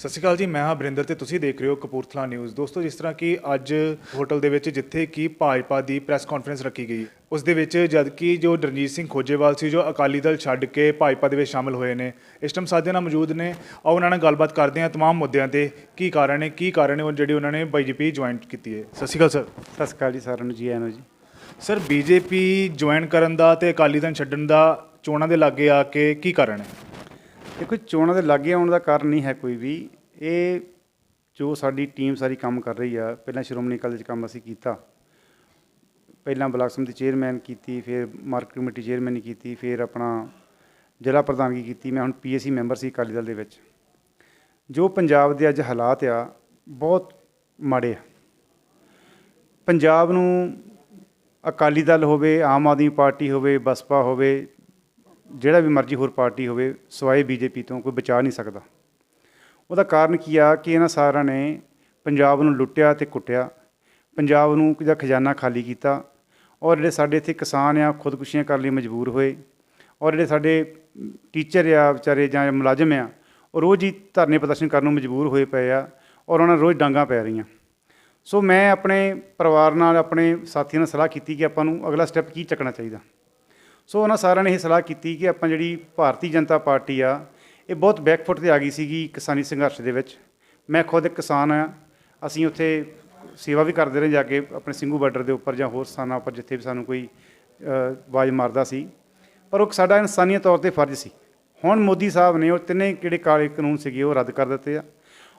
ਸਤਿ ਸ਼੍ਰੀ ਅਕਾਲ ਜੀ। ਮੈਂ ਹਾਂ ਬਰਿੰਦਰ ਤੇ ਤੁਸੀਂ ਦੇਖ ਰਹੇ ਹੋ ਕਪੂਰਥਲਾ ਨਿਊਜ਼। ਦੋਸਤੋ, ਜਿਸ ਤਰ੍ਹਾਂ ਕਿ ਅੱਜ ਹੋਟਲ ਦੇ ਵਿੱਚ ਜਿੱਥੇ ਕਿ ਭਾਜਪਾ ਦੀ ਪ੍ਰੈਸ ਕਾਨਫਰੰਸ ਰੱਖੀ ਗਈ, ਉਸ ਦੇ ਵਿੱਚ ਜਦ ਕਿ ਜੋ ਰਣਜੀਤ ਸਿੰਘ ਖੋਜੇਵਾਲ ਸੀ, ਜੋ ਅਕਾਲੀ ਦਲ ਛੱਡ ਕੇ ਭਾਜਪਾ ਦੇ ਵਿੱਚ ਸ਼ਾਮਲ ਹੋਏ ਨੇ, ਇਸ ਟਾਈਮ ਸਾਡੇ ਨਾਲ ਮੌਜੂਦ ਨੇ। ਆਓ ਉਹਨਾਂ ਨਾਲ ਗੱਲਬਾਤ ਕਰਦੇ ਹਾਂ ਤਮਾਮ ਮੁੱਦਿਆਂ ਤੇ। ਕੀ ਕਾਰਨ ਹੈ ਉਹ ਜਿਹੜੀ ਉਹਨਾਂ ਨੇ ਬੀਜੇਪੀ ਜੁਆਇਨ ਕੀਤੀ ਹੈ। ਸਤਿ ਸ਼੍ਰੀ ਅਕਾਲ ਸਰ। ਸਤਿ ਸ਼੍ਰੀ ਅਕਾਲ ਜੀ ਸਾਰਿਆਂ ਨੂੰ, ਜੀ ਆਇਆਂ ਨੂੰ ਜੀ। ਸਰ, ਬੀਜੇਪੀ ਜੁਆਇਨ ਕਰਨ ਦਾ ਤੇ ਅਕਾਲੀ ਦਲ ਛੱਡਣ ਦਾ ਚੋਣਾਂ ਦੇ ਲਾਗੇ ਆ ਕੇ ਕੀ ਕਾਰਨ ਹੈ? ਦੇਖੋ, ਚੋਣਾਂ ਦੇ ਲਾਗੇ ਆਉਣ ਦਾ ਕਾਰਨ ਨਹੀਂ ਹੈ ਕੋਈ ਵੀ। ਇਹ ਜੋ ਸਾਡੀ ਟੀਮ ਸਾਰੀ ਕੰਮ ਕਰ ਰਹੀ ਆ, ਪਹਿਲਾਂ ਸ਼੍ਰੋਮਣੀ ਅਕਾਲੀ ਦਲ 'ਚ ਕੰਮ ਅਸੀਂ ਕੀਤਾ, ਪਹਿਲਾਂ ਬਲਾਕ ਸਮਿਤੀ ਚੇਅਰਮੈਨ ਕੀਤੀ, ਫਿਰ ਮਾਰਕੀਟ ਕਮੇਟੀ ਚੇਅਰਮੈਨ ਕੀਤੀ, ਫਿਰ ਆਪਣਾ ਜ਼ਿਲ੍ਹਾ ਪ੍ਰਧਾਨਗੀ ਕੀਤੀ। ਮੈਂ ਹੁਣ PAC ਮੈਂਬਰ ਸੀ ਅਕਾਲੀ ਦਲ ਦੇ ਵਿੱਚ। ਜੋ ਪੰਜਾਬ ਦੇ ਅੱਜ ਹਾਲਾਤ ਆ, ਬਹੁਤ ਮਾੜੇ ਆ। ਪੰਜਾਬ ਨੂੰ ਅਕਾਲੀ ਦਲ ਹੋਵੇ, ਆਮ ਆਦਮੀ ਪਾਰਟੀ ਹੋਵੇ, ਬਸਪਾ ਹੋਵੇ, ਜਿਹੜਾ ਵੀ ਮਰਜ਼ੀ ਹੋਰ ਪਾਰਟੀ ਹੋਵੇ, ਸਿਵਾਏ BJP ਤੋਂ ਕੋਈ ਬਚਾ ਨਹੀਂ ਸਕਦਾ। ਉਹਦਾ ਕਾਰਨ ਕੀ ਆ ਕਿ ਇਹਨਾਂ ਸਾਰਿਆਂ ਨੇ ਪੰਜਾਬ ਨੂੰ ਲੁੱਟਿਆ ਅਤੇ ਕੁੱਟਿਆ, ਪੰਜਾਬ ਨੂੰ ਦਾ ਖਜ਼ਾਨਾ ਖਾਲੀ ਕੀਤਾ। ਔਰ ਜਿਹੜੇ ਸਾਡੇ ਇੱਥੇ ਕਿਸਾਨ ਆ, ਖੁਦਕੁਸ਼ੀਆਂ ਕਰਨ ਲਈ ਮਜਬੂਰ ਹੋਏ। ਔਰ ਜਿਹੜੇ ਸਾਡੇ ਟੀਚਰ ਆ ਵਿਚਾਰੇ ਜਾਂ ਮੁਲਾਜ਼ਮ ਆ, ਉਹ ਰੋਜ਼ ਹੀ ਧਰਨੇ ਪ੍ਰਦਰਸ਼ਨ ਕਰਨ ਨੂੰ ਮਜਬੂਰ ਹੋਏ ਪਏ ਆ, ਔਰ ਉਹਨਾਂ ਨੂੰ ਰੋਜ਼ ਡਾਂਗਾਂ ਪੈ ਰਹੀਆਂ। ਸੋ ਮੈਂ ਆਪਣੇ ਪਰਿਵਾਰ ਨਾਲ, ਆਪਣੇ ਸਾਥੀਆਂ ਨਾਲ ਸਲਾਹ ਕੀਤੀ ਕਿ ਆਪਾਂ ਨੂੰ ਅਗਲਾ ਸਟੈਪ ਕੀ ਚੱਕਣਾ ਚਾਹੀਦਾ। ਸੋ ਉਹਨਾਂ ਸਾਰਿਆਂ ਨੇ ਇਹ ਸਲਾਹ ਕੀਤੀ ਕਿ ਆਪਾਂ ਜਿਹੜੀ ਭਾਰਤੀ ਜਨਤਾ ਪਾਰਟੀ ਆ, ਇਹ ਬਹੁਤ ਬੈਕਫੁੱਟ 'ਤੇ ਆ ਗਈ ਸੀਗੀ ਕਿਸਾਨੀ ਸੰਘਰਸ਼ ਦੇ ਵਿੱਚ। ਮੈਂ ਖੁਦ ਇੱਕ ਕਿਸਾਨ ਆ। ਅਸੀਂ ਉੱਥੇ ਸੇਵਾ ਵੀ ਕਰਦੇ ਰਹੇ ਜਾ ਕੇ ਆਪਣੇ ਸਿੰਘੂ ਬਾਰਡਰ ਦੇ ਉੱਪਰ ਜਾਂ ਹੋਰ ਸਥਾਨਾਂ ਉੱਪਰ ਜਿੱਥੇ ਵੀ ਸਾਨੂੰ ਕੋਈ ਆਵਾਜ਼ ਮਾਰਦਾ ਸੀ। ਪਰ ਉਹ ਸਾਡਾ ਇਨਸਾਨੀਅਤ ਤੌਰ 'ਤੇ ਫਰਜ਼ ਸੀ। ਹੁਣ ਮੋਦੀ ਸਾਹਿਬ ਨੇ ਉਹ ਤਿੰਨੇ ਜਿਹੜੇ ਕਾਲੇ ਕਾਨੂੰਨ ਸੀਗੇ ਉਹ ਰੱਦ ਕਰ ਦਿੱਤੇ ਆ।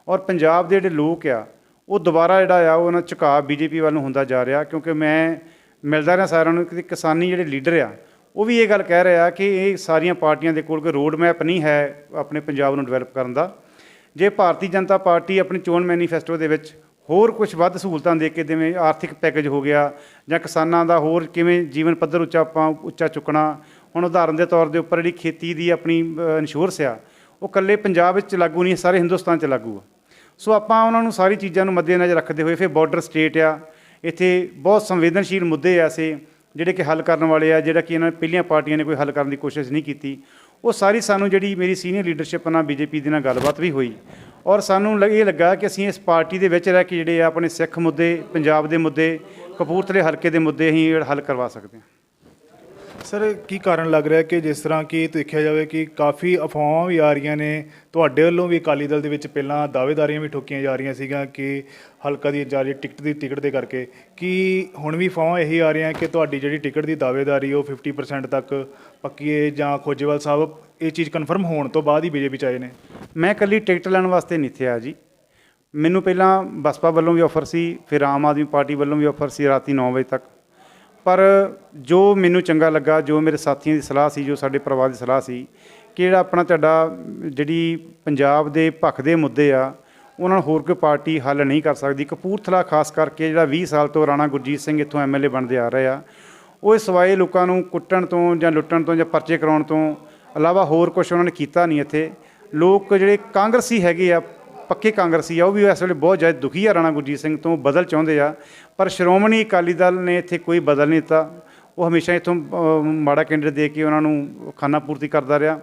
ਔਰ ਪੰਜਾਬ ਦੇ ਜਿਹੜੇ ਲੋਕ ਆ, ਉਹ ਦੁਬਾਰਾ ਜਿਹੜਾ ਆ ਉਹਨਾਂ ਝੁਕਾਅ BJP ਵੱਲ ਨੂੰ ਹੁੰਦਾ ਜਾ ਰਿਹਾ। ਕਿਉਂਕਿ ਮੈਂ ਮਿਲਦਾ ਰਿਹਾ ਸਾਰਿਆਂ ਨੂੰ ਕਿ ਕਿਸਾਨੀ ਜਿਹੜੇ ਲੀਡਰ ਆ, ਉਹ ਵੀ ਇਹ ਗੱਲ ਕਹਿ ਰਿਹਾ ਕਿ ਇਹ ਸਾਰੀਆਂ ਪਾਰਟੀਆਂ ਦੇ ਕੋਲ ਕੋਈ ਰੋਡ ਮੈਪ ਨਹੀਂ ਹੈ ਆਪਣੇ ਪੰਜਾਬ ਨੂੰ ਡਿਵੈਲਪ ਕਰਨ ਦਾ। ਜੇ ਭਾਰਤੀ ਜਨਤਾ ਪਾਰਟੀ ਆਪਣੀ ਚੋਣ ਮੈਨੀਫੈਸਟੋ ਦੇ ਵਿੱਚ ਹੋਰ ਕੁਝ ਵੱਧ ਸਹੂਲਤਾਂ ਦੇ ਕੇ, ਜਿਵੇਂ ਆਰਥਿਕ ਪੈਕੇਜ ਹੋ ਗਿਆ, ਜਾਂ ਕਿਸਾਨਾਂ ਦਾ ਹੋਰ ਕਿਵੇਂ ਜੀਵਨ ਪੱਧਰ ਉੱਚਾ ਚੁੱਕਣਾ। ਹੁਣ ਉਦਾਹਰਨ ਦੇ ਤੌਰ ਦੇ ਉੱਪਰ ਜਿਹੜੀ ਖੇਤੀ ਦੀ ਆਪਣੀ ਇੰਸ਼ੋਰੈਂਸ ਆ, ਉਹ ਇਕੱਲੇ ਪੰਜਾਬ ਵਿੱਚ ਲਾਗੂ ਨਹੀਂ, ਸਾਰੇ ਹਿੰਦੁਸਤਾਨ 'ਚ ਲਾਗੂ ਆ। ਸੋ ਆਪਾਂ ਉਹਨਾਂ ਨੂੰ ਸਾਰੀ ਚੀਜ਼ਾਂ ਨੂੰ ਮੱਦੇਨਜ਼ਰ ਰੱਖਦੇ ਹੋਏ, ਫਿਰ ਬਾਰਡਰ ਸਟੇਟ ਆ, ਇੱਥੇ ਬਹੁਤ ਸੰਵੇਦਨਸ਼ੀਲ ਮੁੱਦੇ ਐਸੇ ਜਿਹੜੇ ਕਿ ਹੱਲ ਕਰਨ ਵਾਲੇ ਆ, ਜਿਹੜਾ ਕਿ ਇਹਨਾਂ ਪਹਿਲੀਆਂ ਪਾਰਟੀਆਂ ਨੇ ਕੋਈ ਹੱਲ ਕਰਨ ਦੀ ਕੋਸ਼ਿਸ਼ ਨਹੀਂ ਕੀਤੀ। ਉਹ ਸਾਰੀ ਸਾਨੂੰ ਜਿਹੜੀ ਮੇਰੀ ਸੀਨੀਅਰ ਲੀਡਰਸ਼ਿਪ ਨਾਲ BJP ਦੇ ਨਾਲ ਗੱਲਬਾਤ ਵੀ ਹੋਈ, ਔਰ ਸਾਨੂੰ ਇਹ ਲੱਗਾ ਕਿ ਅਸੀਂ ਇਸ ਪਾਰਟੀ ਦੇ ਵਿੱਚ ਰਹਿ ਕੇ ਜਿਹੜੇ ਆ ਆਪਣੇ ਸਿੱਖ ਮੁੱਦੇ, ਪੰਜਾਬ ਦੇ ਮੁੱਦੇ, ਕਪੂਰਥਲੇ ਹਲਕੇ ਦੇ ਮੁੱਦੇ ਅਸੀਂ ਹੱਲ ਕਰਵਾ ਸਕਦੇ ਹਾਂ। ਸਰ, ਕੀ ਕਾਰਨ ਲੱਗ ਰਿਹਾ ਕਿ ਜਿਸ ਤਰ੍ਹਾਂ ਕਿ ਦੇਖਿਆ ਜਾਵੇ ਕਿ ਕਾਫੀ ਅਫਵਾਹਾਂ ਵੀ ਆ ਰਹੀਆਂ ਨੇ, ਤੁਹਾਡੇ ਵੱਲੋਂ ਵੀ ਅਕਾਲੀ ਦਲ ਦੇ ਵਿੱਚ ਪਹਿਲਾਂ ਦਾਅਵੇਦਾਰੀਆਂ ਵੀ ਠੋਕੀਆਂ ਜਾ ਰਹੀਆਂ ਸੀਗੀਆਂ ਕਿ ਹਲਕਾ ਦੀ ਜਾ ਰਹੀ ਟਿਕਟ ਦੇ ਕਰਕੇ, ਕਿ ਹੁਣ ਵੀ ਅਫਵਾਹਾਂ ਇਹੀ ਆ ਰਹੀਆਂ ਕਿ ਤੁਹਾਡੀ ਜਿਹੜੀ ਟਿਕਟ ਦੀ ਦਾਅਵੇਦਾਰੀ ਉਹ 50% ਤੱਕ ਪੱਕੀ ਹੈ, ਜਾਂ ਖੋਜੇਵਾਲ ਸਾਹਿਬ ਇਹ ਚੀਜ਼ ਕਨਫਰਮ ਹੋਣ ਤੋਂ ਬਾਅਦ ਹੀ BJP 'ਚ ਆਏ ਨੇ? ਮੈਂ ਇਕੱਲੀ ਟਿਕਟ ਲੈਣ ਵਾਸਤੇ ਨਹੀਂ ਇੱਥੇ ਆਇਆ ਜੀ। ਮੈਨੂੰ ਪਹਿਲਾਂ ਬਸਪਾ ਵੱਲੋਂ ਵੀ ਆਫਰ ਸੀ, ਫਿਰ ਆਮ ਆਦਮੀ ਪਾਰਟੀ ਵੱਲੋਂ ਵੀ ਆਫਰ ਸੀ ਰਾਤੀ 9 ਵਜੇ ਤੱਕ। ਪਰ ਜੋ ਮੈਨੂੰ ਚੰਗਾ ਲੱਗਾ, ਜੋ ਮੇਰੇ ਸਾਥੀਆਂ ਦੀ ਸਲਾਹ ਸੀ, ਜੋ ਸਾਡੇ ਪਰਿਵਾਰ ਦੀ ਸਲਾਹ ਸੀ ਕਿ ਜਿਹੜਾ ਆਪਣਾ ਤੁਹਾਡਾ ਜਿਹੜੀ ਪੰਜਾਬ ਦੇ ਭੱਖ ਦੇ ਮੁੱਦੇ ਆ, ਉਹਨਾਂ ਨੂੰ ਹੋਰ ਕੋਈ ਪਾਰਟੀ ਹੱਲ ਨਹੀਂ ਕਰ ਸਕਦੀ। ਕਪੂਰਥਲਾ ਖਾਸ ਕਰਕੇ ਜਿਹੜਾ 20 ਸਾਲ ਤੋਂ ਰਾਣਾ ਗੁਰਜੀਤ ਸਿੰਘ ਇੱਥੋਂ MLA ਬਣਦੇ ਆ ਰਹੇ ਆ, ਉਹ ਇਸ ਸਿਵਾਏ ਲੋਕਾਂ ਨੂੰ ਕੁੱਟਣ ਤੋਂ ਜਾਂ ਲੁੱਟਣ ਤੋਂ ਜਾਂ ਪਰਚੇ ਕਰਾਉਣ ਤੋਂ ਇਲਾਵਾ ਹੋਰ ਕੁਛ ਉਹਨਾਂ ਨੇ ਕੀਤਾ ਨਹੀਂ। ਇੱਥੇ ਲੋਕ ਜਿਹੜੇ ਕਾਂਗਰਸੀ ਹੈਗੇ ਆ, ਪੱਕੇ ਕਾਂਗਰਸੀ ਆ, ਉਹ ਵੀ ਇਸ ਵੇਲੇ ਬਹੁਤ ਜ਼ਿਆਦਾ ਦੁਖੀ ਆ ਰਾਣਾ ਗੁਰਜੀਤ ਸਿੰਘ ਤੋਂ, ਬਦਲ ਚਾਹੁੰਦੇ ਆ। ਪਰ ਸ਼੍ਰੋਮਣੀ ਅਕਾਲੀ ਦਲ ਨੇ ਇੱਥੇ ਕੋਈ ਬਦਲ ਨਹੀਂ ਦਿੱਤਾ। ਉਹ ਹਮੇਸ਼ਾ ਇੱਥੋਂ ਮਾੜਾ ਕੈਂਡੀਡੇਟ ਦੇ ਕੇ ਉਹਨਾਂ ਨੂੰ ਖਾਨਾ ਪੂਰਤੀ ਕਰਦਾ ਰਿਹਾ।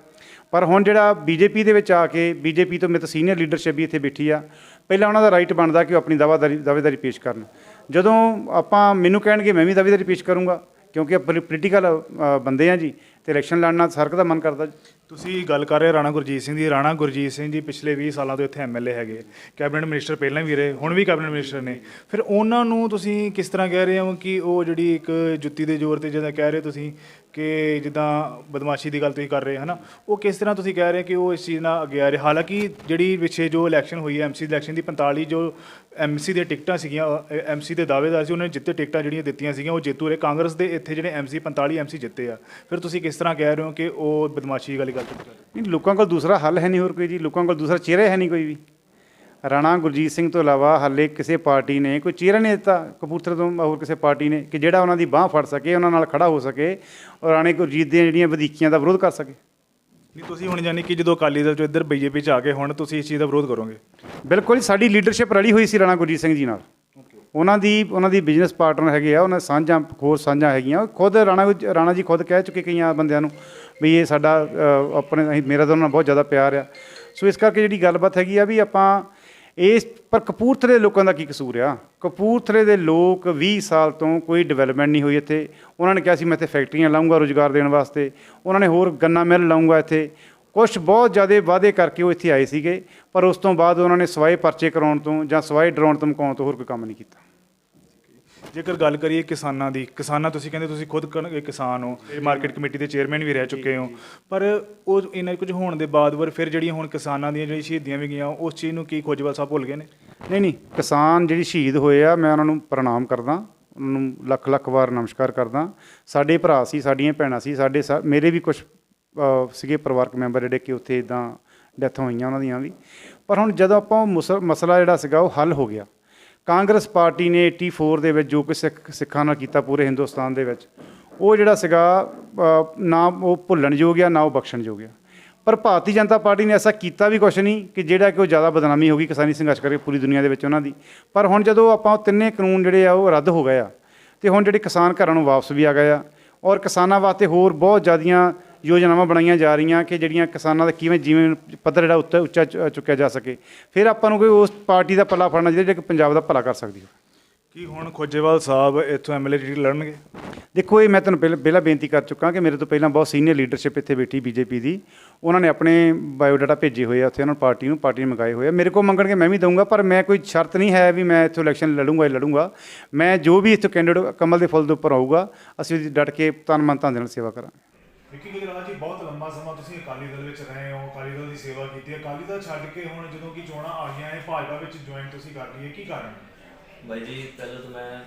ਪਰ ਹੁਣ ਜਿਹੜਾ BJP ਦੇ ਵਿੱਚ ਆ ਕੇ, BJP ਤੋਂ ਮੇਰੇ ਤੋਂ ਸੀਨੀਅਰ ਲੀਡਰਸ਼ਿਪ ਵੀ ਇੱਥੇ ਬੈਠੀ ਆ, ਪਹਿਲਾਂ ਉਹਨਾਂ ਦਾ ਰਾਈਟ ਬਣਦਾ ਕਿ ਉਹ ਆਪਣੀ ਦਾਅਵੇਦਾਰੀ ਪੇਸ਼ ਕਰਨ। ਜਦੋਂ ਮੈਨੂੰ ਕਹਿਣਗੇ ਮੈਂ ਵੀ ਦਾਅਵੇਦਾਰੀ ਪੇਸ਼ ਕਰੂੰਗਾ, ਕਿਉਂਕਿ ਪੋਲੀਟੀਕਲ ਬੰਦੇ ਆ ਜੀ, ਅਤੇ ਇਲੈਕਸ਼ਨ ਲੜਨਾ ਹਰ ਇੱਕ ਦਾ ਮਨ ਕਰਦਾ ਜੀ। ਤੁਸੀਂ ਗੱਲ ਕਰ ਰਹੇ ਰਾਣਾ ਗੁਰਜੀਤ ਸਿੰਘ ਦੀ। ਰਾਣਾ ਗੁਰਜੀਤ ਸਿੰਘ ਜੀ ਪਿਛਲੇ 20 ਸਾਲਾਂ ਤੋਂ ਇੱਥੇ MLA ਹੈਗੇ, ਕੈਬਨਿਟ ਮਿਨਿਸਟਰ ਪਹਿਲਾਂ ਵੀ ਰਹੇ, ਹੁਣ ਵੀ ਕੈਬਨਿਟ ਮਿਨਿਸਟਰ ਨੇ। ਫਿਰ ਉਹਨਾਂ ਨੂੰ ਤੁਸੀਂ ਕਿਸ ਤਰ੍ਹਾਂ ਕਹਿ ਰਹੇ ਹੋ ਕਿ ਉਹ ਜਿਹੜੀ ਇੱਕ ਜੁੱਤੀ ਦੇ ਜ਼ੋਰ 'ਤੇ ਜਿੱਦਾਂ ਕਹਿ ਰਹੇ ਤੁਸੀਂ ਕਿ ਜਿੱਦਾਂ ਬਦਮਾਸ਼ੀ ਦੀ ਗੱਲ ਤੁਸੀਂ ਕਰ ਰਹੇ ਹੈ ਨਾ, ਉਹ ਕਿਸ ਤਰ੍ਹਾਂ ਤੁਸੀਂ ਕਹਿ ਰਹੇ ਕਿ ਉਹ ਇਸ ਚੀਜ਼ ਨਾਲ ਅੱਗੇ ਆ ਰਹੇ? ਹਾਲਾਂਕਿ ਜਿਹੜੀ ਪਿੱਛੇ ਜੋ ਇਲੈਕਸ਼ਨ ਹੋਈ ਹੈ MC ਇਲੈਕਸ਼ਨ ਦੀ, 45 ਜੋ MC ਦੀਆਂ ਟਿਕਟਾਂ ਸੀਗੀਆਂ, MC ਦੇ ਦਾਅਵੇਦਾਰ ਸੀ, ਉਹਨਾਂ ਨੇ ਜਿੱਤੇ ਟਿਕਟਾਂ ਜਿਹੜੀਆਂ ਦਿੱਤੀਆਂ ਸੀਗੀਆਂ ਉਹ ਜੇਤੂ ਰਹੇ। ਕਾਂਗਰਸ ਦੇ ਇੱਥੇ ਜਿਹੜੇ 45 MC ਜਿੱਤੇ ਆ। ਫਿਰ ਤੁਸੀਂ ਕਿਸ ਤਰ੍ਹਾਂ ਕਹਿ ਰਹੇ ਹੋ ਕਿ ਉਹ ਬਦਮਾਸ਼ੀ ਦੀ ਗੱਲ ਕਰ ਰਹੇ? ਨਹੀਂ, ਲੋਕਾਂ ਕੋਲ ਦੂਸਰਾ ਹੱਲ ਹੈ ਨਹੀਂ ਹੋਰ ਕੋਈ ਜੀ। ਲੋਕਾਂ ਕੋਲ ਦੂਸਰਾ ਚਿਹਰਾ ਹੈ ਨਹੀਂ ਕੋਈ ਵੀ। ਰਾਣਾ ਗੁਰਜੀਤ ਸਿੰਘ ਤੋਂ ਇਲਾਵਾ ਹਾਲੇ ਕਿਸੇ ਪਾਰਟੀ ਨੇ ਕੋਈ ਚਿਹਰਾ ਨਹੀਂ ਦਿੱਤਾ ਕਪੂਰਥਲੇ ਤੋਂ, ਹੋਰ ਕਿਸੇ ਪਾਰਟੀ ਨੇ, ਕਿ ਜਿਹੜਾ ਉਹਨਾਂ ਦੀ ਬਾਂਹ ਫੜ ਸਕੇ, ਉਹਨਾਂ ਨਾਲ ਖੜਾ ਹੋ ਸਕੇ ਔਰ ਰਾਣੇ ਗੁਰਜੀਤ ਦੀਆਂ ਜਿਹੜੀਆਂ ਵਧੀਕੀਆਂ ਦਾ ਵਿਰੋਧ ਕਰ ਸਕੇ। ਨਹੀਂ, ਤੁਸੀਂ ਹੁਣ ਯਾਨੀ ਕਿ ਜਦੋਂ ਅਕਾਲੀ ਦਲ 'ਚੋਂ ਇੱਧਰ BJP 'ਚ ਆ ਕੇ ਹੁਣ ਤੁਸੀਂ ਇਸ ਚੀਜ਼ ਦਾ ਵਿਰੋਧ ਕਰੋਗੇ? ਬਿਲਕੁਲ, ਸਾਡੀ ਲੀਡਰਸ਼ਿਪ ਰਲੀ ਹੋਈ ਸੀ ਰਾਣਾ ਗੁਰਜੀਤ ਸਿੰਘ ਜੀ ਨਾਲ। ਉਹਨਾਂ ਦੀ ਬਿਜ਼ਨਸ ਪਾਰਟਨਰ ਹੈਗੇ ਆ, ਉਹਨਾਂ ਸਾਂਝਾਂ ਹੈਗੀਆਂ। ਖੁਦ ਰਾਣਾ ਜੀ ਖੁਦ ਕਹਿ ਚੁੱਕੇ ਕਈਆਂ ਬੰਦਿਆਂ ਨੂੰ ਵੀ ਇਹ ਸਾਡਾ ਮੇਰਾ ਤਾਂ ਉਹਨਾਂ ਨਾਲ ਬਹੁਤ ਜ਼ਿਆਦਾ ਪਿਆਰ ਆ। ਸੋ ਇਸ ਕਰਕੇ ਜਿਹੜੀ ਗੱਲਬਾਤ ਹੈਗੀ ਆ ਵੀ ਆਪਾਂ ਇਸ ਪਰ ਕਪੂਰਥਲੇ ਦੇ ਲੋਕਾਂ ਦਾ ਕੀ ਕਸੂਰ ਆ? ਕਪੂਰਥਲੇ ਦੇ ਲੋਕ 20 ਸਾਲ ਤੋਂ ਕੋਈ ਡਿਵੈਲਪਮੈਂਟ ਨਹੀਂ ਹੋਈ ਇੱਥੇ। ਉਹਨਾਂ ਨੇ ਕਿਹਾ ਸੀ ਮੈਂ ਇੱਥੇ ਫੈਕਟਰੀਆਂ ਲਾਊਂਗਾ ਰੁਜ਼ਗਾਰ ਦੇਣ ਵਾਸਤੇ, ਉਹਨਾਂ ਨੇ ਹੋਰ ਗੰਨਾ ਮਿੱਲ ਲਾਊਂਗਾ ਇੱਥੇ, ਕੁਛ ਬਹੁਤ ਜ਼ਿਆਦਾ ਵਾਅਦੇ ਕਰਕੇ ਉਹ ਇੱਥੇ ਆਏ ਸੀਗੇ, ਪਰ ਉਸ ਤੋਂ ਬਾਅਦ ਉਹਨਾਂ ਨੇ ਸਵਾਏ ਪਰਚੇ ਕਰਾਉਣ ਤੋਂ ਜਾਂ ਸਵਾਏ ਡਰਾਉਣ ਧਮਕਾਉਣ ਤੋਂ ਹੋਰ ਕੋਈ ਕੰਮ ਨਹੀਂ ਕੀਤਾ। ਜੇਕਰ ਗੱਲ ਕਰੀਏ ਕਿਸਾਨਾਂ ਦੀ, ਕਿਸਾਨਾਂ ਤੁਸੀਂ ਕਹਿੰਦੇ ਤੁਸੀਂ ਖੁਦ ਕਿਸਾਨ ਹੋ, ਮਾਰਕੀਟ ਕਮੇਟੀ ਦੇ ਚੇਅਰਮੈਨ ਵੀ ਰਹਿ ਚੁੱਕੇ ਹੋ, ਪਰ ਉਹ ਇੰਨਾ ਕੁਝ ਹੋਣ ਦੇ ਬਾਅਦ ਫਿਰ ਜਿਹੜੀਆਂ ਹੁਣ ਕਿਸਾਨਾਂ ਦੀਆਂ ਜਿਹੜੀ ਸ਼ਹੀਦੀਆਂ ਵੀ ਗਈਆਂ ਉਸ ਚੀਜ਼ ਨੂੰ ਕੀ ਖੋਜਵਾਲ ਸਾਹਿਬ ਭੁੱਲ ਗਏ ਨੇ? ਨਹੀਂ, ਕਿਸਾਨ ਜਿਹੜੀ ਸ਼ਹੀਦ ਹੋਏ ਆ ਮੈਂ ਉਹਨਾਂ ਨੂੰ ਪ੍ਰਣਾਮ ਕਰਦਾ, ਉਹਨਾਂ ਨੂੰ ਲੱਖ ਲੱਖ ਵਾਰ ਨਮਸਕਾਰ ਕਰਦਾ। ਸਾਡੇ ਭਰਾ ਸੀ, ਸਾਡੀਆਂ ਭੈਣਾਂ ਸੀ, ਮੇਰੇ ਵੀ ਕੁਛ ਸੀਗੇ ਪਰਿਵਾਰਕ ਮੈਂਬਰ ਜਿਹੜੇ ਕਿ ਉੱਥੇ ਇੱਦਾਂ ਡੈਥ ਹੋਈਆਂ ਉਹਨਾਂ ਦੀਆਂ ਵੀ। ਪਰ ਹੁਣ ਜਦੋਂ ਆਪਾਂ ਮਸਲਾ ਜਿਹੜਾ ਸੀਗਾ ਉਹ ਹੱਲ ਹੋ ਗਿਆ, ਕਾਂਗਰਸ ਪਾਰਟੀ ਨੇ 84 ਦੇ ਵਿੱਚ ਜੋ ਕਿ ਸਿੱਖਾਂ ਨਾਲ ਕੀਤਾ ਪੂਰੇ ਹਿੰਦੁਸਤਾਨ ਦੇ ਵਿੱਚ, ਉਹ ਜਿਹੜਾ ਸੀਗਾ ਨਾ ਉਹ ਭੁੱਲਣਯੋਗ ਆ ਨਾ ਉਹ ਬਖਸ਼ਣਯੋਗ ਆ। ਪਰ ਭਾਰਤੀ ਜਨਤਾ ਪਾਰਟੀ ਨੇ ਐਸਾ ਕੀਤਾ ਵੀ ਕੁਛ ਨਹੀਂ ਕਿ ਜਿਹੜਾ ਕਿ ਉਹ ਜ਼ਿਆਦਾ ਬਦਨਾਮੀ ਹੋ ਗਈ ਕਿਸਾਨੀ ਸੰਘਰਸ਼ ਕਰਕੇ ਪੂਰੀ ਦੁਨੀਆ ਦੇ ਵਿੱਚ ਉਹਨਾਂ ਦੀ। ਪਰ ਹੁਣ ਜਦੋਂ ਆਪਾਂ ਤਿੰਨੇ ਕਾਨੂੰਨ ਜਿਹੜੇ ਆ ਉਹ ਰੱਦ ਹੋ ਗਏ ਆ ਅਤੇ ਹੁਣ ਜਿਹੜੇ ਕਿਸਾਨ ਘਰਾਂ ਨੂੰ ਵਾਪਸ ਵੀ ਆ ਗਏ ਆ, ਔਰ ਕਿਸਾਨਾਂ ਵਾਸਤੇ ਹੋਰ ਬਹੁਤ ਜ਼ਿਆਦੀਆਂ ਯੋਜਨਾਵਾਂ ਬਣਾਈਆਂ ਜਾ ਰਹੀਆਂ ਕਿ ਜਿਹੜੀਆਂ ਕਿਸਾਨਾਂ ਦਾ ਕਿਵੇਂ ਜੀਵਨ ਪੱਧਰ ਜਿਹੜਾ ਉੱਚਾ ਚੁੱਕਿਆ ਜਾ ਸਕੇ। ਫਿਰ ਆਪਾਂ ਨੂੰ ਕੋਈ ਉਸ ਪਾਰਟੀ ਦਾ ਪੱਲਾ ਫੜਨਾ ਜਿਹੜਾ ਕਿ ਪੰਜਾਬ ਦਾ ਭਲਾ ਕਰ ਸਕਦੀ ਹੋ। ਕੀ ਹੁਣ ਖੋਜੇਵਾਲ ਸਾਹਿਬ ਇੱਥੋਂ ਐਮਐਲਏ ਜਿਹੜੀ ਲੜਨਗੇ? ਦੇਖੋ, ਇਹ ਮੈਂ ਤੁਹਾਨੂੰ ਪਹਿਲਾਂ ਬੇਨਤੀ ਕਰ ਚੁੱਕਾ ਕਿ ਮੇਰੇ ਤੋਂ ਪਹਿਲਾਂ ਬਹੁਤ ਸੀਨੀਅਰ ਲੀਡਰਸ਼ਿਪ ਇੱਥੇ ਬੈਠੀ ਬੀਜੇਪੀ ਦੀ, ਉਹਨਾਂ ਨੇ ਆਪਣੇ ਬਾਇਓਡਾਟਾ ਭੇਜੇ ਹੋਏ ਆ ਉੱਥੇ, ਉਹਨਾਂ ਪਾਰਟੀ ਨੂੰ ਮੰਗਾਏ ਹੋਏ ਆ। ਮੇਰੇ ਕੋਲ ਮੰਗਣਗੇ ਮੈਂ ਵੀ ਦਊਂਗਾ, ਪਰ ਮੈਂ ਕੋਈ ਸ਼ਰਤ ਨਹੀਂ ਹੈ ਵੀ ਮੈਂ ਇੱਥੋਂ ਇਲੈਕਸ਼ਨ ਲੜੂੰਗਾ। ਮੈਂ ਜੋ ਵੀ ਇੱਥੋਂ ਕੈਂਡੀਡੇਟ ਕਮਲ ਦੇ ਫੁੱਲ ਦੇ ਉੱਪਰ ਆਊਗਾ, ਅਸੀਂ ਉਹਦੀ ਡਟ ਕੇ ਤਨ ਮਨ ਧਨ ਦੇ ਨਾਲ ਸੇਵਾ ਕਰਾਂਗੇ। ਵਿੱਕੀ ਗੁਜਰਾਲਾ ਜੀ, ਬਹੁਤ ਲੰਬਾ ਸਮਾਂ ਤੁਸੀਂ ਅਕਾਲੀ ਦਲ ਵਿੱਚ ਰਹੇ ਹੋ, ਅਕਾਲੀ ਦਲ ਦੀ ਸੇਵਾ ਕੀਤੀ, ਅਕਾਲੀ ਦਲ ਛੱਡ ਕੇ ਹੁਣ ਜਦੋਂ ਕਿ ਚੋਣਾਂ ਆ ਗਈਆਂ ਹੈ ਭਾਜਪਾ ਵਿੱਚ ਜੁਆਇਨ ਤੁਸੀਂ ਕਰ ਲਈ ਹੈ, ਕੀ ਕਾਰਨ? ਬਾਈ ਜੀ, ਪਹਿਲਾਂ ਤਾਂ ਮੈਂ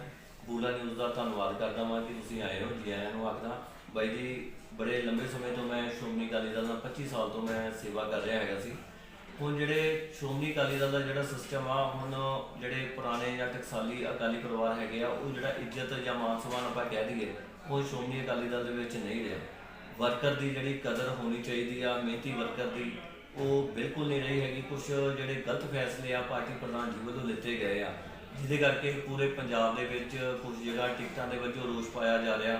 ਬੂਲਾ ਨਿਊਜ਼ ਦਾ ਧੰਨਵਾਦ ਕਰਦਾ ਹਾਂ ਕਿ ਤੁਸੀਂ ਆਏ ਹੋ, ਜੀ ਆਇਆਂ ਨੂੰ ਆਖਦਾ। ਬਾਈ ਜੀ, ਬੜੇ ਲੰਬੇ ਸਮੇਂ ਤੋਂ ਮੈਂ ਸ਼੍ਰੋਮਣੀ ਅਕਾਲੀ ਦਲ ਨਾਲ 25 ਸਾਲ ਤੋਂ ਮੈਂ ਸੇਵਾ ਕਰ ਰਿਹਾ ਹੈਗਾ ਸੀ। ਹੁਣ ਜਿਹੜੇ ਸ਼੍ਰੋਮਣੀ ਅਕਾਲੀ ਦਲ ਦਾ ਜਿਹੜਾ ਸਿਸਟਮ ਆ, ਹੁਣ ਜਿਹੜੇ ਪੁਰਾਣੇ ਜਾਂ ਟਕਸਾਲੀ ਅਕਾਲੀ ਪਰਿਵਾਰ ਹੈਗੇ ਆ, ਉਹ ਜਿਹੜਾ ਇੱਜ਼ਤ ਜਾਂ ਮਾਨ ਸਨਮਾਨ ਆਪਾਂ ਕਹਿ ਦਈਏ, ਉਹ ਸ਼੍ਰੋਮਣੀ ਅਕਾਲੀ ਦਲ ਦੇ ਵਿੱਚ ਨਹੀਂ ਰਿਹਾ। ਵਰਕਰ ਦੀ ਜਿਹੜੀ ਕਦਰ ਹੋਣੀ ਚਾਹੀਦੀ ਆ, ਮਿਹਨਤੀ ਵਰਕਰ ਦੀ, ਉਹ ਬਿਲਕੁਲ ਨਹੀਂ ਰਹੀ ਹੈਗੀ। ਕੁਝ ਜਿਹੜੇ ਗਲਤ ਫੈਸਲੇ ਆ ਪਾਰਟੀ ਪ੍ਰਧਾਨ ਜੀ ਵੱਲੋਂ ਲਿੱਤੇ ਗਏ ਆ, ਜਿਹਦੇ ਕਰਕੇ ਪੂਰੇ ਪੰਜਾਬ ਦੇ ਵਿੱਚ ਕੁਝ ਜਗ੍ਹਾ ਟਿਕਟਾਂ ਦੇ ਵਜੋਂ ਰੋਸ ਪਾਇਆ ਜਾ ਰਿਹਾ,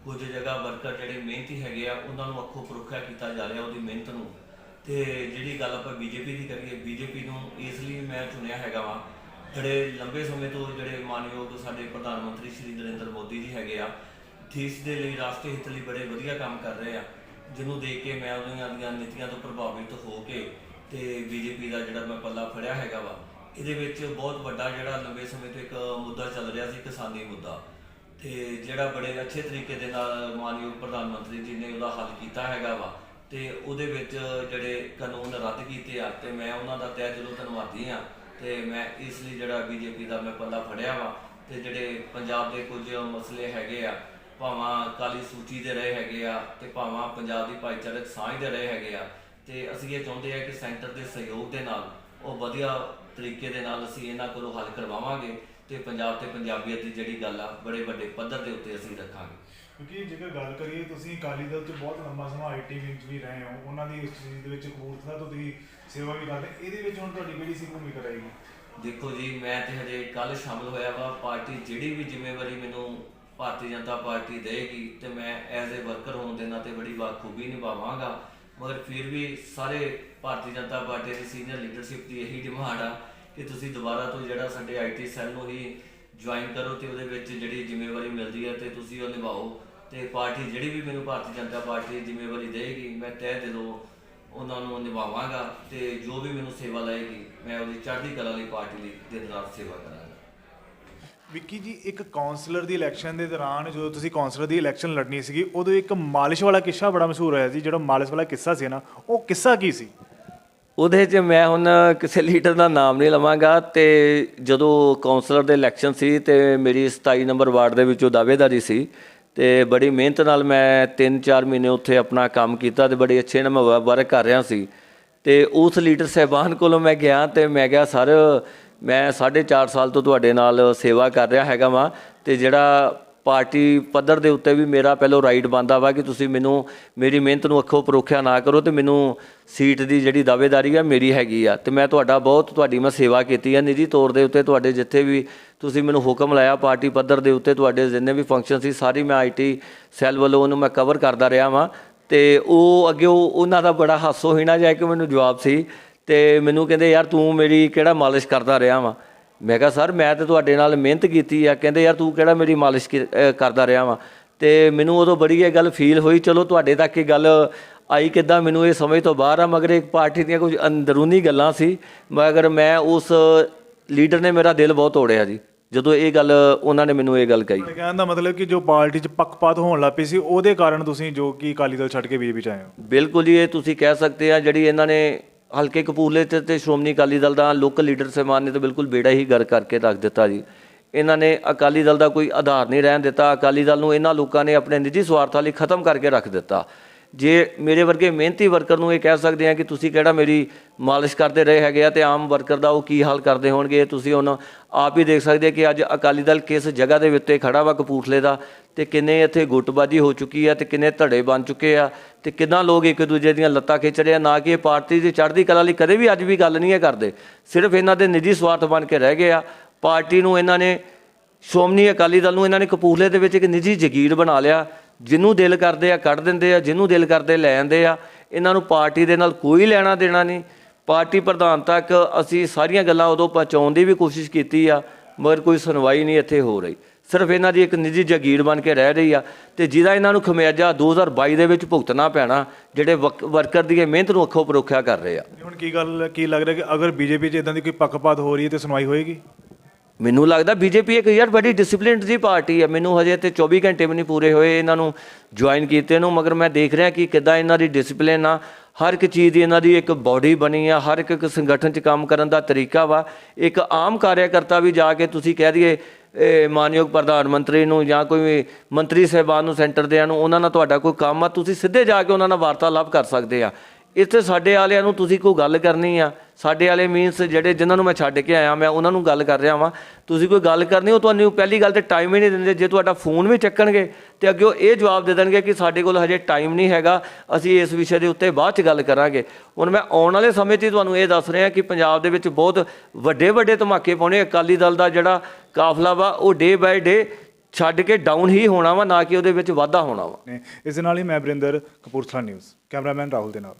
ਕੁਝ ਜਗ੍ਹਾ ਵਰਕਰ ਜਿਹੜੇ ਮਿਹਨਤੀ ਹੈਗੇ ਆ ਉਹਨਾਂ ਨੂੰ ਅੱਖੋਂ ਪਰੋਖਿਆ ਕੀਤਾ ਜਾ ਰਿਹਾ ਉਹਦੀ ਮਿਹਨਤ ਨੂੰ। ਤੇ ਜਿਹੜੀ ਗੱਲ ਆਪਾਂ ਬੀਜੇਪੀ ਦੀ ਕਰੀਏ, ਬੀਜੇਪੀ ਨੂੰ ਇਸ ਲਈ ਮੈਂ ਚੁਣਿਆ ਹੈਗਾ ਵਾ, ਜਿਹੜੇ ਲੰਬੇ ਸਮੇਂ ਤੋਂ ਜਿਹੜੇ ਮਾਨਯੋਗ ਸਾਡੇ ਪ੍ਰਧਾਨ ਮੰਤਰੀ ਸ਼੍ਰੀ ਨਰਿੰਦਰ ਮੋਦੀ ਜੀ ਹੈਗੇ ਆ, ਦੇਸ਼ ਦੇ ਲਈ, ਰਾਸ਼ਟਰੀ ਹਿੱਤ ਲਈ ਬੜੇ ਵਧੀਆ ਕੰਮ ਕਰ ਰਹੇ ਆ, ਜਿਹਨੂੰ ਦੇਖ ਕੇ ਮੈਂ ਉਹਨਾਂ ਦੀਆਂ ਨੀਤੀਆਂ ਤੋਂ ਪ੍ਰਭਾਵਿਤ ਹੋ ਕੇ ਤੇ ਬੀਜੇਪੀ ਦਾ ਜਿਹੜਾ ਮੈਂ ਪੱਲਾ ਫੜਿਆ ਹੈਗਾ ਵਾ। ਇਹਦੇ ਵਿੱਚ ਬਹੁਤ ਵੱਡਾ ਜਿਹੜਾ ਲੰਬੇ ਸਮੇਂ ਤੋਂ ਇੱਕ ਮੁੱਦਾ ਚੱਲ ਰਿਹਾ ਸੀ, ਕਿਸਾਨੀ ਮੁੱਦਾ, ਤੇ ਜਿਹੜਾ ਬੜੇ ਅੱਛੇ ਤਰੀਕੇ ਦੇ ਨਾਲ ਮਾਨਯੋਗ ਪ੍ਰਧਾਨ ਮੰਤਰੀ ਜੀ ਨੇ ਉਹਦਾ ਹੱਲ ਕੀਤਾ ਹੈਗਾ ਵਾ। ਤੇ ਉਹਦੇ ਵਿੱਚ ਜਿਹੜੇ ਕਾਨੂੰਨ ਰੱਦ ਕੀਤੇ ਆ, ਤੇ ਮੈਂ ਉਹਨਾਂ ਦਾ ਤਹਿ ਦਿਲੋਂ ਧੰਨਵਾਦੀ ਆ। ਤੇ ਮੈਂ ਇਸ ਲਈ ਜਿਹੜਾ ਬੀਜੇਪੀ ਦਾ ਮੈਂ ਪੱਲਾ ਫੜਿਆ ਵਾ। ਤੇ ਜਿਹੜੇ ਪੰਜਾਬ ਦੇ ਕੁਝ ਮਸਲੇ ਹੈਗੇ ਆ, ਭਾਵਾਂ ਕਾਲੀ ਸੂਚੀ ਦੇ ਰਹੇ ਹੈਗੇ ਆ, ਤੇ ਭਾਵਾਂ ਪੰਜਾਬ ਦੀ ਭਾਈਚਾਰਕ ਸਾਂਝ ਦੇ ਰਹੇ ਹੈਗੇ ਆ, ਤੇ ਅਸੀਂ ਇਹ ਚਾਹੁੰਦੇ ਆ ਕਿ ਸੈਂਟਰ ਦੇ ਸਹਿਯੋਗ ਦੇ ਨਾਲ ਉਹ ਵਧੀਆ ਤਰੀਕੇ ਦੇ ਨਾਲ ਅਸੀਂ ਇਹਨਾਂ ਕੋਲੋਂ ਹੱਲ ਕਰਵਾਵਾਂਗੇ, ਤੇ ਪੰਜਾਬ ਤੇ ਪੰਜਾਬੀਅਤ ਦੀ ਜਿਹੜੀ ਗੱਲ ਆ ਬੜੇ ਵੱਡੇ ਪੱਧਰ ਦੇ ਉੱਤੇ ਅਸੀਂ ਰੱਖਾਂਗੇ। ਕਿਉਂਕਿ ਜੇਕਰ ਗੱਲ ਕਰੀਏ, ਤੁਸੀਂ ਅਕਾਲੀ ਦਲ 'ਚ ਬਹੁਤ ਲੰਬਾ ਸਮਾਂ ਆਈਟੀ ਵਿੱਚ ਵੀ ਰਹੇ ਹੋ, ਉਹਨਾਂ ਦੀ ਇਸ ਚੀਜ਼ ਦੇ ਵਿੱਚ ਕਪੂਰਥਲਾ ਤੋਂ ਤੁਸੀਂ ਸੇਵਾ ਵੀ ਕਰਦੇ, ਇਹਦੇ ਵਿੱਚ ਹੁਣ ਤੁਹਾਡੀ ਕਿਹੜੀ ਸੀ ਭੂਮਿਕਾ ਰਹੇਗੀ? ਦੇਖੋ ਜੀ, ਮੈਂ ਤੇ ਹਜੇ ਕੱਲ੍ਹ ਸ਼ਾਮਲ ਹੋਇਆ ਵਾ। ਪਾਰਟੀ ਜਿਹੜੀ ਵੀ ਜ਼ਿੰਮੇਵਾਰੀ ਮੈਨੂੰ ਭਾਰਤੀ ਜਨਤਾ ਪਾਰਟੀ ਦੇਗੀ, ਤੇ ਮੈਂ ਐਜ਼ ਏ ਵਰਕਰ ਹੋਣ ਦੇ ਨਾਤੇ ਬੜੀ ਬਾਖੂਬੀ ਨਿਭਾਵਾਂਗਾ। ਮਗਰ ਫਿਰ ਵੀ ਸਾਰੇ ਭਾਰਤੀ ਜਨਤਾ ਪਾਰਟੀ ਦੀ ਸੀਨੀਅਰ ਲੀਡਰਸ਼ਿਪ ਦੀ ਇਹੀ ਡਿਮਾਂਡ ਆ ਕਿ ਤੁਸੀਂ ਦੁਬਾਰਾ ਤੋਂ ਜਿਹੜਾ ਸਾਡੇ ਆਈਟੀ ਸੈੱਲ ਨੂੰ ਹੀ ਜੁਆਇਨ ਕਰੋ, ਤੇ ਉਹਦੇ ਵਿੱਚ ਜਿਹੜੀ ਜ਼ਿੰਮੇਵਾਰੀ ਮਿਲਦੀ ਹੈ ਤੇ ਤੁਸੀਂ ਉਹ ਨਿਭਾਓ। ਤੇ ਪਾਰਟੀ ਜਿਹੜੀ ਵੀ ਮੈਨੂੰ ਭਾਰਤੀ ਜਨਤਾ ਪਾਰਟੀ ਜ਼ਿੰਮੇਵਾਰੀ ਦੇਗੀ, ਮੈਂ ਤਹਿ ਦਿਲੋਂ ਉਹਨਾਂ ਨੂੰ ਨਿਭਾਵਾਂਗਾ, ਤੇ ਜੋ ਵੀ ਮੈਨੂੰ ਸੇਵਾ ਲਾਏਗੀ ਮੈਂ ਉਹਦੀ ਚੜ੍ਹਦੀ ਕਲਾ ਲਈ ਪਾਰਟੀ ਲਈ ਦਿਨ ਰਾਤ ਸੇਵਾ ਕਰਾਂਗਾ। ਵਿੱਕੀ ਜੀ, ਇੱਕ ਕਾਉਂਸਲਰ ਦੀ ਇਲੈਕਸ਼ਨ ਦੇ ਦੌਰਾਨ ਜਦੋਂ ਤੁਸੀਂ ਕਾਉਂਸਲਰ ਦੀ ਇਲੈਕਸ਼ਨ ਲੜਨੀ ਸੀਗੀ, ਉਦੋਂ ਇੱਕ ਮਾਲਿਸ਼ ਵਾਲਾ ਕਿੱਸਾ ਬੜਾ ਮਸ਼ਹੂਰ ਹੋਇਆ ਸੀ। ਜਿਹੜਾ ਮਾਲਿਸ਼ ਵਾਲਾ ਕਿੱਸਾ ਸੀ ਨਾ, ਉਹ ਕਿੱਸਾ ਕੀ ਸੀ? ਉਹਦੇ 'ਚ ਮੈਂ ਹੁਣ ਕਿਸੇ ਲੀਡਰ ਦਾ ਨਾਮ ਨਹੀਂ ਲਵਾਂਗਾ, ਤੇ ਜਦੋਂ ਕਾਉਂਸਲਰ ਦੇ ਇਲੈਕਸ਼ਨ ਸੀ ਤੇ ਮੇਰੀ 27 ਨੰਬਰ ਵਾਰਡ ਦੇ ਵਿੱਚੋਂ ਦਾਅਵੇਦਾਰੀ ਸੀ, ਤੇ ਬੜੀ ਮਿਹਨਤ ਨਾਲ ਮੈਂ 3-4 ਮਹੀਨੇ ਉੱਥੇ ਆਪਣਾ ਕੰਮ ਕੀਤਾ, ਤੇ ਬੜੇ ਅੱਛੇ ਨਾਲ ਮੈਂ ਵਰਕ ਕਰ ਰਿਹਾ ਸੀ। ਤੇ ਉਸ ਲੀਡਰ ਸਾਹਿਬਾਨ ਕੋਲੋਂ ਮੈਂ ਗਿਆ, ਤੇ ਮੈਂ ਕਿਹਾ ਸਰ, ਮੈਂ 4.5 ਸਾਲ ਤੋਂ ਤੁਹਾਡੇ ਨਾਲ ਸੇਵਾ ਕਰ ਰਿਹਾ ਹੈਗਾ ਵਾਂ, ਤੇ ਜਿਹੜਾ ਪਾਰਟੀ ਪੱਧਰ ਦੇ ਉੱਤੇ ਵੀ ਮੇਰਾ ਪਹਿਲੋਂ ਰਾਈਟ ਬਣਦਾ ਵਾ ਕਿ ਤੁਸੀਂ ਮੈਨੂੰ ਮੇਰੀ ਮਿਹਨਤ ਨੂੰ ਅੱਖੋਂ ਪਰੋਖਿਆ ਨਾ ਕਰੋ, ਤੇ ਮੈਨੂੰ ਸੀਟ ਦੀ ਜਿਹੜੀ ਦਾਅਵੇਦਾਰੀ ਆ ਮੇਰੀ ਹੈਗੀ ਆ, ਤੇ ਮੈਂ ਤੁਹਾਡੀ ਮੈਂ ਸੇਵਾ ਕੀਤੀ ਆ ਨਿੱਜੀ ਤੌਰ ਦੇ ਉੱਤੇ। ਤੁਹਾਡੇ ਜਿੱਥੇ ਵੀ ਤੁਸੀਂ ਮੈਨੂੰ ਹੁਕਮ ਲਾਇਆ ਪਾਰਟੀ ਪੱਧਰ ਦੇ ਉੱਤੇ, ਤੁਹਾਡੇ ਜਿੰਨੇ ਵੀ ਫੰਕਸ਼ਨ ਸੀ ਸਾਰੀ ਮੈਂ ਆਈਟੀ ਸੈੱਲ ਵੱਲੋਂ ਉਹਨੂੰ ਮੈਂ ਕਵਰ ਕਰਦਾ ਰਿਹਾ ਵਾਂ। ਤੇ ਉਹ ਅੱਗੇ ਉਹਨਾਂ ਦਾ ਬੜਾ ਹਾਸੋਹੀਣਾ ਜਿਹਾ ਕਿ ਮੈਨੂੰ ਜਵਾਬ ਸੀ, ਤੇ ਮੈਨੂੰ ਕਹਿੰਦੇ ਯਾਰ ਤੂੰ ਮੇਰੀ ਕਿਹੜਾ ਮਾਲਿਸ਼ ਕਰਦਾ ਰਿਹਾ ਵਾ। ਮੈਂ ਕਿਹਾ ਸਰ ਮੈਂ ਤੇ ਤੁਹਾਡੇ ਨਾਲ ਮਿਹਨਤ ਕੀਤੀ ਆ। ਕਹਿੰਦੇ ਯਾਰ ਤੂੰ ਕਿਹੜਾ ਮੇਰੀ ਮਾਲਿਸ਼ ਕਰਦਾ ਰਿਹਾ ਵਾ। ਤੇ ਮੈਨੂੰ ਉਦੋਂ ਬੜੀ ਇਹ ਗੱਲ ਫੀਲ ਹੋਈ। ਚਲੋ ਤੁਹਾਡੇ ਤੱਕ ਇਹ ਗੱਲ ਆਈ ਕਿੱਦਾਂ ਮੈਨੂੰ ਇਹ ਸਮਝ ਤੋਂ ਬਾਹਰ ਆ, ਮਗਰ ਇੱਕ ਪਾਰਟੀ ਦੀਆਂ ਕੁਝ ਅੰਦਰੂਨੀ ਗੱਲਾਂ ਸੀ। ਮਗਰ ਮੈਂ ਉਸ ਲੀਡਰ ਨੇ ਮੇਰਾ ਦਿਲ ਬਹੁਤ ਤੋੜਿਆ ਜੀ, ਜਦੋਂ ਇਹ ਗੱਲ ਉਹਨਾਂ ਨੇ ਮੈਨੂੰ ਇਹ ਗੱਲ ਕਹੀ। ਕਹਿਣ ਦਾ ਮਤਲਬ ਕਿ ਜੋ ਪਾਰਟੀ 'ਚ ਪੱਖਪਾਤ ਹੋਣ ਲੱਗ ਪਈ ਸੀ ਉਹਦੇ ਕਾਰਨ ਤੁਸੀਂ ਜੋ ਕਿ ਅਕਾਲੀ ਦਲ ਛੱਡ ਕੇ ਬੀਜੇਪੀ 'ਚ ਆਏ ਹੋ। ਬਿਲਕੁਲ ਜੀ, ਇਹ ਤੁਸੀਂ ਕਹਿ ਸਕਦੇ ਆ ਜਿਹੜੀ ਇਹਨਾਂ ਨੇ ਹਲਕੇ ਕਪੂਰਥਲੇ ਤੇ ਸ਼੍ਰੋਮਣੀ ਅਕਾਲੀ ਦਲ ਦਾ ਲੋਕਲ ਲੀਡਰ ਸਾਹਿਬਾਨ ਨੇ ਤਾਂ ਬਿਲਕੁਲ ਬੇੜਾ ਹੀ ਗਰ ਕਰਕੇ ਰੱਖ ਦਿੱਤਾ ਜੀ। ਇਹਨਾਂ ਨੇ ਅਕਾਲੀ ਦਲ ਦਾ ਕੋਈ ਆਧਾਰ ਨਹੀਂ ਰਹਿਣ ਦਿੱਤਾ। ਅਕਾਲੀ ਦਲ ਨੂੰ ਇਹਨਾਂ ਲੋਕਾਂ ਨੇ ਆਪਣੇ ਨਿੱਜੀ ਸਵਾਰਥਾਂ ਲਈ ਖਤਮ ਕਰਕੇ ਰੱਖ ਦਿੱਤਾ। ਜੇ ਮੇਰੇ ਵਰਗੇ ਮਿਹਨਤੀ ਵਰਕਰ ਨੂੰ ਇਹ ਕਹਿ ਸਕਦੇ ਆ ਕਿ ਤੁਸੀਂ ਕਿਹੜਾ ਮੇਰੀ ਮਾਲਿਸ਼ ਕਰਦੇ ਰਹੇ ਹੈਗੇ ਆ, ਤੇ ਆਮ ਵਰਕਰ ਦਾ ਉਹ ਕੀ ਹਾਲ ਕਰਦੇ ਹੋਣਗੇ, ਤੁਸੀਂ ਹੁਣ ਆਪ ਹੀ ਦੇਖ ਸਕਦੇ ਕਿ ਅੱਜ ਅਕਾਲੀ ਦਲ ਕਿਸ ਜਗ੍ਹਾ ਦੇ ਉੱਤੇ ਖੜਾ ਵਾ ਕਪੂਰਥਲੇ ਦਾ, ਤੇ ਕਿੰਨੇ ਇੱਥੇ ਗੁੱਟਬਾਜੀ ਹੋ ਚੁੱਕੀ ਆ, ਤੇ ਕਿੰਨੇ ਧੜੇ ਬਣ ਚੁੱਕੇ ਆ, ਤੇ ਕਿੰਨਾ ਲੋਕ ਇੱਕ ਦੂਜੇ ਦੀਆਂ ਲੱਤਾਂ ਖਿੱਚ ਰਹੇ ਆ। ਨਾ ਕਿ ਇਹ ਪਾਰਟੀ ਦੀ ਚੜ੍ਹਦੀ ਕਲਾ ਲਈ ਕਦੇ ਵੀ ਅੱਜ ਵੀ ਗੱਲ ਨਹੀਂ ਹੈ ਕਰਦੇ, ਸਿਰਫ ਇਹਨਾਂ ਦੇ ਨਿੱਜੀ ਸਵਾਰਥ ਬਣ ਕੇ ਰਹਿ ਗਏ ਆ। ਪਾਰਟੀ ਨੂੰ ਇਹਨਾਂ ਨੇ, ਸ਼੍ਰੋਮਣੀ ਅਕਾਲੀ ਦਲ ਨੂੰ ਇਹਨਾਂ ਨੇ ਕਪੂਰਥਲੇ ਦੇ ਵਿੱਚ ਇੱਕ ਨਿੱਜੀ ਜਗੀਰ ਬਣਾ ਲਿਆ। ਜਿਹਨੂੰ ਦਿਲ ਕਰਦੇ ਆ ਕੱਢ ਦਿੰਦੇ ਆ, ਜਿਹਨੂੰ ਦਿਲ ਕਰਦੇ ਲੈ ਆਉਂਦੇ ਆ। ਇਹਨਾਂ ਨੂੰ ਪਾਰਟੀ ਦੇ ਨਾਲ ਕੋਈ ਲੈਣਾ ਦੇਣਾ ਨਹੀਂ। ਪਾਰਟੀ ਪ੍ਰਧਾਨ ਤੱਕ ਅਸੀਂ ਸਾਰੀਆਂ ਗੱਲਾਂ ਉਦੋਂ ਪਹੁੰਚਾਉਣ ਦੀ ਵੀ ਕੋਸ਼ਿਸ਼ ਕੀਤੀ ਆ, ਮਗਰ ਕੋਈ ਸੁਣਵਾਈ ਨਹੀਂ ਇੱਥੇ ਹੋ ਰਹੀ। ਸਿਰਫ ਇਹਨਾਂ ਦੀ ਇੱਕ ਨਿੱਜੀ ਜਗੀਰ ਬਣ ਕੇ ਰਹਿ ਰਹੀ ਆ, ਤੇ ਜਿਹਦਾ ਇਹਨਾਂ ਨੂੰ ਖਮਿਆਜਾ 2022 ਦੇ ਵਿੱਚ ਭੁਗਤਣਾ ਪੈਣਾ, ਜਿਹੜੇ ਵਰਕਰ ਦੀ ਮਿਹਨਤ ਨੂੰ ਅੱਖੋਂ ਪਰੋਖਿਆ ਕਰ ਰਹੇ ਆ। ਹੁਣ ਕੀ ਲੱਗ ਰਿਹਾ ਕਿ ਅਗਰ ਬੀਜੇਪੀ 'ਚ ਇਦਾਂ ਦੀ ਕੋਈ ਪੱਖਪਾਤ ਹੋ ਰਹੀ ਹੈ ਤੇ ਸੁਣਵਾਈ ਹੋਏਗੀ? ਮੈਨੂੰ ਲੱਗਦਾ ਬੀਜੇਪੀ ਇੱਕ ਯਾਰ ਬੜੀ ਡਿਸਪਲਿਨਡ ਜੀ ਪਾਰਟੀ ਹੈ। ਮੈਨੂੰ ਹਜੇ ਤੇ 24 ਘੰਟੇ ਵੀ ਨਹੀਂ ਪੂਰੇ ਹੋਏ ਇਹਨਾਂ ਨੂੰ ਜੁਆਇਨ ਕੀਤੇ ਨੂੰ, ਮਗਰ ਮੈਂ ਦੇਖ ਰਿਹਾ ਕਿ ਕਿੱਦਾਂ ਇਹਨਾਂ ਦੀ ਡਿਸਪਲਿਨ ਆ। ਹਰ ਇੱਕ ਚੀਜ਼ ਦੀ ਇਹਨਾਂ ਦੀ ਇੱਕ ਬਾਡੀ ਬਣੀ ਆ, ਹਰ ਇੱਕ ਸੰਗਠਨ 'ਚ ਕੰਮ ਕਰਨ ਦਾ ਤਰੀਕਾ ਵਾ। ਇੱਕ ਆਮ ਕਾਰਿਆਕਰਤਾ ਵੀ ਜਾ ਕੇ ਤੁਸੀਂ ਕਹਿ ਦਈਏ ਮਾਨਯੋਗ ਪ੍ਰਧਾਨ ਮੰਤਰੀ ਨੂੰ ਜਾਂ ਕੋਈ ਮੰਤਰੀ ਸਾਹਿਬਾਨ ਨੂੰ, ਸੈਂਟਰ ਦਿਆਂ ਨੂੰ, ਉਹਨਾਂ ਨਾਲ ਤੁਹਾਡਾ ਕੋਈ ਕੰਮ ਆ, ਤੁਸੀਂ ਸਿੱਧੇ ਜਾ ਕੇ ਉਹਨਾਂ ਨਾਲ ਵਾਰਤਾਲਾਪ ਕਰ ਸਕਦੇ ਆ। ਇੱਥੇ ਸਾਡੇ ਵਾਲਿਆਂ ਨੂੰ ਤੁਸੀਂ ਕੋਈ ਗੱਲ ਕਰਨੀ ਆ, ਸਾਡੇ ਵਾਲੇ ਮੀਨਸ ਜਿਹੜੇ ਜਿਨ੍ਹਾਂ ਨੂੰ ਮੈਂ ਛੱਡ ਕੇ ਆਇਆ, ਮੈਂ ਉਹਨਾਂ ਨੂੰ ਗੱਲ ਕਰ ਰਿਹਾ ਵਾਂ। ਤੁਸੀਂ ਕੋਈ ਗੱਲ ਕਰਨੀ, ਉਹ ਤੁਹਾਨੂੰ ਪਹਿਲੀ ਗੱਲ ਤੇ ਟਾਈਮ ਹੀ ਨਹੀਂ ਦਿੰਦੇ। ਜੇ ਤੁਹਾਡਾ ਫੋਨ ਵੀ ਚੱਕਣਗੇ ਤੇ ਅੱਗੇ ਉਹ ਇਹ ਜਵਾਬ ਦੇ ਦੇਣਗੇ ਕਿ ਸਾਡੇ ਕੋਲ ਹਜੇ ਟਾਈਮ ਨਹੀਂ ਹੈਗਾ, ਅਸੀਂ ਇਸ ਵਿਸ਼ੇ ਦੇ ਉੱਤੇ ਬਾਅਦ 'ਚ ਗੱਲ ਕਰਾਂਗੇ। ਹੁਣ ਮੈਂ ਆਉਣ ਵਾਲੇ ਸਮੇਂ 'ਚ ਤੁਹਾਨੂੰ ਇਹ ਦੱਸ ਰਿਹਾ ਕਿ ਪੰਜਾਬ ਦੇ ਵਿੱਚ ਬਹੁਤ ਵੱਡੇ ਧਮਾਕੇ ਪਾਉਣੇ। ਅਕਾਲੀ ਦਲ ਦਾ ਜਿਹੜਾ ਕਾਫਲਾ ਵਾ ਉਹ ਡੇ ਬਾਏ ਡੇ ਛੱਡ ਕੇ ਡਾਊਨ ਹੀ ਹੋਣਾ ਵਾ, ਨਾ ਕਿ ਉਹਦੇ ਵਿੱਚ ਵਾਧਾ ਹੋਣਾ ਵਾ। ਇਸ ਦੇ ਨਾਲ ਹੀ ਮੈਂ ਵਰਿੰਦਰ, ਕਪੂਰਥਲਾ ਨਿਊਜ਼, ਕੈਮਰਾਮੈਨ ਰਾਹੁਲ ਦੇ ਨਾਲ।